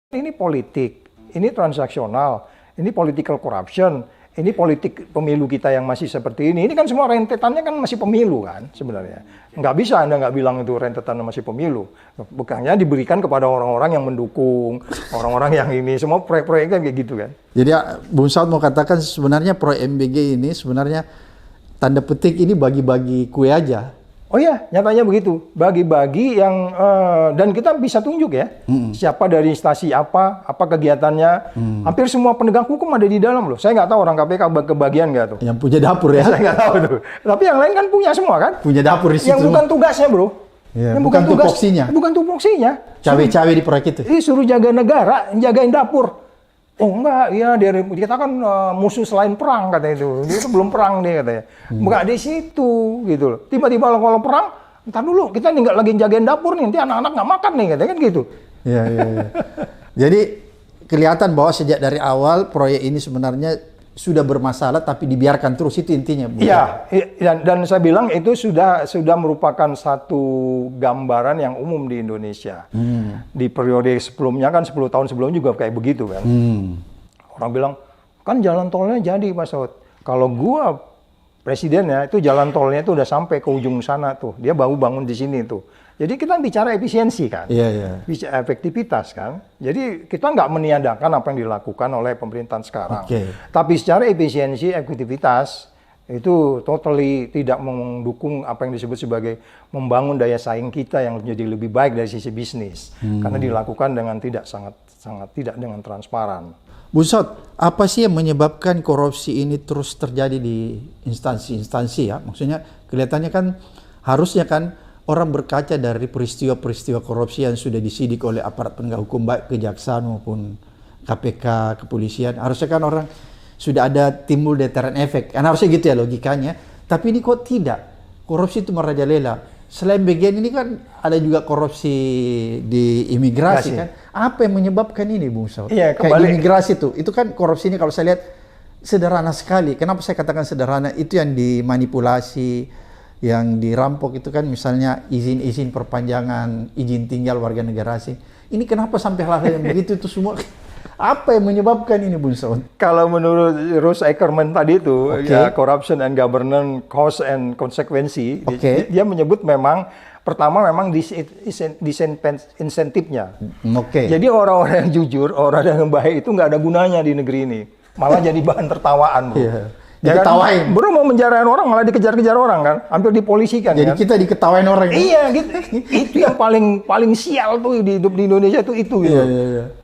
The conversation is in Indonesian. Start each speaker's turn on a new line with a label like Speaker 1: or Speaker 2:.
Speaker 1: Ini politik, ini transaksional, ini political corruption, ini politik pemilu kita yang masih seperti ini. Ini kan semua rentetannya kan masih pemilu kan sebenarnya. Nggak bisa Anda nggak bilang itu rentetannya masih pemilu. Bukannya diberikan kepada orang-orang yang mendukung, orang-orang yang ini, semua proyek-proyek kan kayak gitu kan.
Speaker 2: Jadi Bung Saud mau katakan sebenarnya proyek MBG ini sebenarnya tanda petik ini bagi-bagi kue aja.
Speaker 1: Oh iya, nyatanya begitu. Bagi-bagi yang dan kita bisa tunjuk ya, siapa dari instansi apa kegiatannya. Hampir semua penegak hukum ada di dalam loh. Saya nggak tahu orang KPK kebagian nggak tuh.
Speaker 2: Yang punya dapur ya?
Speaker 1: Saya nggak tahu tuh. Tapi yang lain kan punya semua kan?
Speaker 2: Punya dapur di situ.
Speaker 1: Yang bukan tugasnya bro.
Speaker 2: Ya,
Speaker 1: yang
Speaker 2: bukan tupoksinya.
Speaker 1: Bukan tupoksinya.
Speaker 2: Cawe-cawe di proyek itu.
Speaker 1: Ini suruh jaga negara, jagain dapur. Oh enggak, ya kita kan musuh selain perang katanya itu. Dia itu belum perang dia katanya. Enggak di situ gitu loh. Tiba-tiba kalau perang, entar dulu kita nggak lagi jagain dapur nih, nanti anak-anak nggak makan nih katanya kan gitu.
Speaker 2: Iya. Jadi kelihatan bahwa sejak dari awal proyek ini sebenarnya sudah bermasalah tapi dibiarkan terus, itu intinya.
Speaker 1: Iya, dan saya bilang itu sudah merupakan satu gambaran yang umum di Indonesia. Di periode sebelumnya kan 10 tahun sebelumnya juga kayak begitu kan. Orang bilang, kan jalan tolnya jadi Pak Saud. Kalau gua presidennya itu jalan tolnya itu udah sampai ke ujung sana tuh. Dia baru bangun di sini tuh. Jadi kita bicara efisiensi kan, bicara efektivitas kan. Jadi kita nggak meniadakan apa yang dilakukan oleh pemerintahan sekarang. Tapi secara efisiensi, efektivitas itu totally tidak mendukung apa yang disebut sebagai membangun daya saing kita yang menjadi lebih baik dari sisi bisnis. Karena dilakukan dengan sangat tidak dengan transparan.
Speaker 2: Bu Saud, apa sih yang menyebabkan korupsi ini terus terjadi di instansi-instansi ya? Maksudnya kelihatannya kan harusnya kan orang berkaca dari peristiwa-peristiwa korupsi yang sudah disidik oleh aparat penegak hukum baik kejaksaan maupun KPK, kepolisian. Harusnya kan orang sudah ada timbul deteran efek. Kan harusnya gitu ya logikanya. Tapi ini kok tidak. Korupsi itu merajalela. Selain bagian ini kan ada juga korupsi di imigrasi kan. Apa yang menyebabkan ini Bung Saud?
Speaker 1: Iya,
Speaker 2: kayak imigrasi itu kan korupsi ini kalau saya lihat sederhana sekali. Kenapa saya katakan sederhana? Itu yang dimanipulasi, yang dirampok itu kan misalnya izin perpanjangan izin tinggal warga negara asing. Ini kenapa sampai hal-hal yang begitu itu semua? Apa yang menyebabkan ini Bung Saud?
Speaker 1: Kalau menurut Ruth Ackerman tadi itu, ya, corruption and governance, cause and consequence, dia menyebut memang pertama memang insentifnya. Jadi orang-orang yang jujur, orang yang baik itu nggak ada gunanya di negeri ini. Malah jadi bahan tertawaan. Bro.
Speaker 2: Diketawain.
Speaker 1: Bro mau menjarain orang malah dikejar-kejar orang kan, hampir dipolisikan.
Speaker 2: Jadi
Speaker 1: kan?
Speaker 2: kita diketawain orang.
Speaker 1: Iya gitu. Itu yang paling sial tuh di hidup di Indonesia itu gitu.
Speaker 2: Iya.